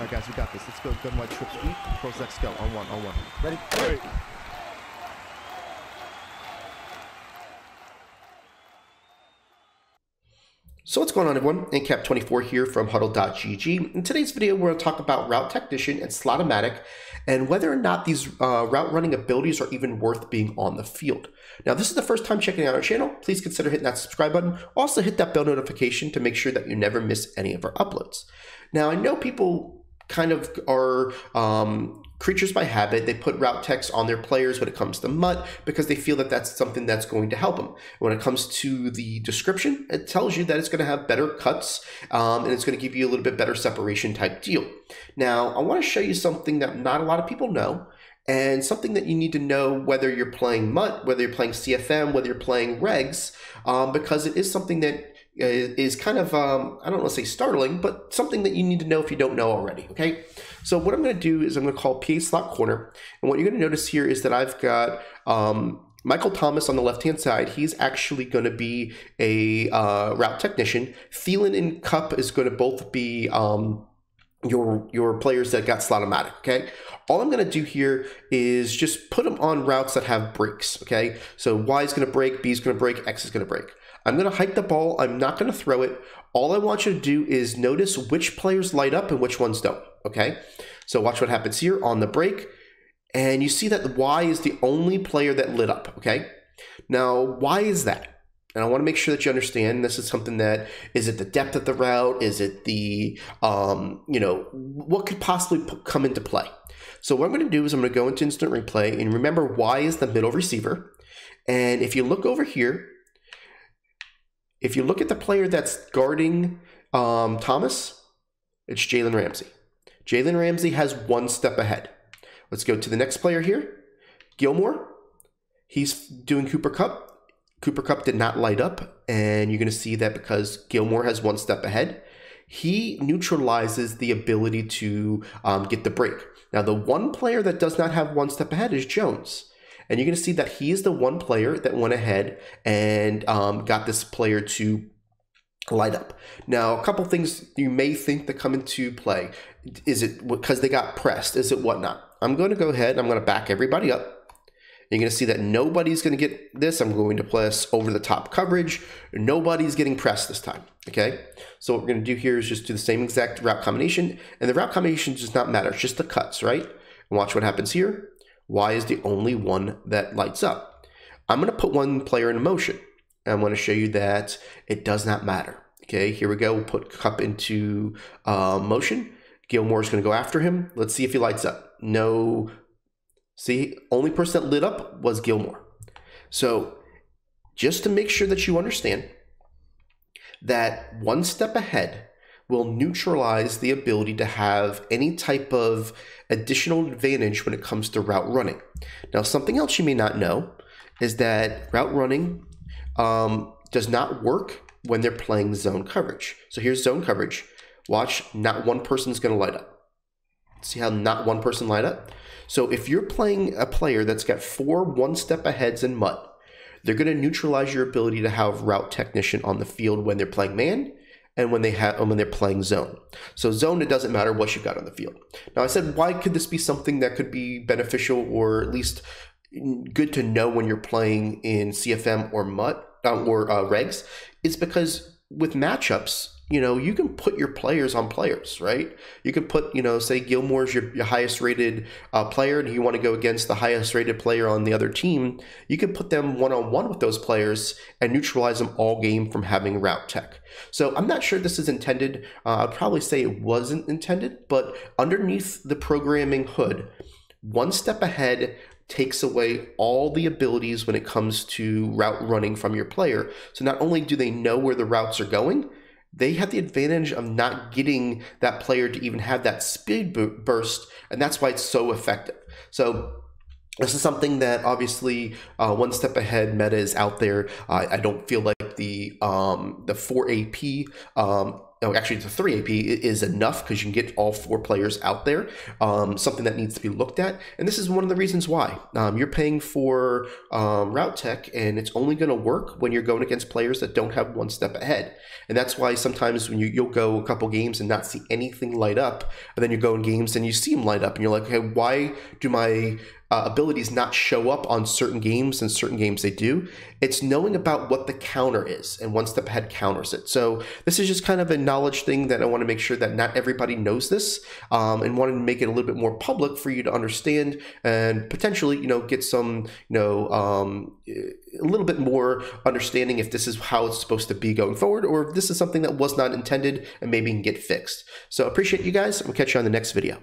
All right, guys, we got this. Let's go. Gun white trip sweep. Pros X go. On one. On one. Ready? Ready. So what's going on, everyone? Incap24 here from HuddleGG. In today's video, we're going to talk about Route Technician and Matic and whether or not these route running abilities are even worth being on the field. Now, this is the first time checking out our channel. Please consider hitting that subscribe button. Also, hit that bell notification to make sure that you never miss any of our uploads. Now, I know people kind of are creatures by habit. They put route techs on their players when it comes to MUT because they feel that that's something that's going to help them. When it comes to the description, it tells you that it's going to have better cuts and it's going to give you a little bit better separation type deal. Now, I want to show you something that not a lot of people know, and something that you need to know whether you're playing MUT, whether you're playing CFM, whether you're playing regs, because it is something that is kind of, I don't want to say startling, but something that you need to know if you don't know already, okay? So what I'm going to do is I'm going to call PA slot corner, and what you're going to notice here is that I've got Michael Thomas on the left-hand side. He's actually going to be a route technician. Thielen and Cup is going to both be your players that got Slotomatic, okay? All I'm going to do here is just put them on routes that have breaks, okay? So Y is going to break, B is going to break, X is going to break. I'm going to hike the ball. I'm not going to throw it. All I want you to do is notice which players light up and which ones don't, okay? So watch what happens here on the break. And you see that Y is the only player that lit up, okay? Now, why is that? And I want to make sure that you understand this is something that, is it the depth of the route? Is it the, what could possibly come into play? So what I'm going to do is I'm going to go into instant replay, and remember Y is the middle receiver. And if you look over here, if you look at the player that's guarding Thomas, it's Jalen Ramsey. Jalen Ramsey has one step ahead. Let's go to the next player here. Gilmore, he's doing Cooper Kupp. Cooper Kupp did not light up, and you're going to see that because Gilmore has one step ahead. He neutralizes the ability to get the break. Now, the one player that does not have one step ahead is Jones. And you're going to see that he is the one player that went ahead and got this player to light up. Now, a couple things you may think that come into play. Is it because they got pressed? Is it whatnot? I'm going to go ahead and I'm going to back everybody up. You're going to see that nobody's going to get this. I'm going to press over the top coverage. Nobody's getting pressed this time, okay? So what we're going to do here is just do the same exact route combination. And the route combination does not matter. It's just the cuts, right? And watch what happens here. Y is the only one that lights up. I'm going to put one player in motion. And I'm going to show you that it does not matter. Okay, here we go. We'll put Cup into motion. Gilmore is going to go after him. Let's see if he lights up. No. See, only person that lit up was Gilmore. So just to make sure that you understand that one step ahead will neutralize the ability to have any type of additional advantage when it comes to route running. Now, something else you may not know is that route running does not work when they're playing zone coverage. So here's zone coverage. Watch, not one person's going to light up. See how not one person light up? So if you're playing a player that's got 4 one-step aheads in MUT, they're going to neutralize your ability to have route technician on the field when they're playing man and when they're playing zone. So zone, it doesn't matter what you've got on the field. Now, I said, why could this be something that could be beneficial or at least good to know when you're playing in CFM or MUT or regs? It's because with matchups, you can put your players on players, right? You can put, say Gilmore's your highest rated player and you want to go against the highest rated player on the other team. You can put them one-on-one with those players and neutralize them all game from having route tech. So I'm not sure this is intended. I'd probably say it wasn't intended, but underneath the programming hood, one step ahead takes away all the abilities when it comes to route running from your player. So not only do they know where the routes are going, they have the advantage of not getting that player to even have that speed burst, and that's why it's so effective. So this is something that obviously one step ahead meta is out there. I don't feel like the 4 AP oh, actually the 3 AP is enough because you can get all 4 players out there, something that needs to be looked at. And this is one of the reasons why. You're paying for route tech, and it's only going to work when you're going against players that don't have one step ahead. And that's why sometimes when you'll go a couple games and not see anything light up, and then you go in games and you see them light up, and you're like, okay, why do my abilities not show up on certain games, and certain games they do? It's knowing about what the counter is, and one step ahead counters it. So this is just kind of a knowledge thing that I want to make sure that not everybody knows this, and wanted to make it a little bit more public for you to understand, and potentially, get some, a little bit more understanding if this is how it's supposed to be going forward, or if this is something that was not intended and maybe can get fixed. So appreciate you guys. We'll catch you on the next video.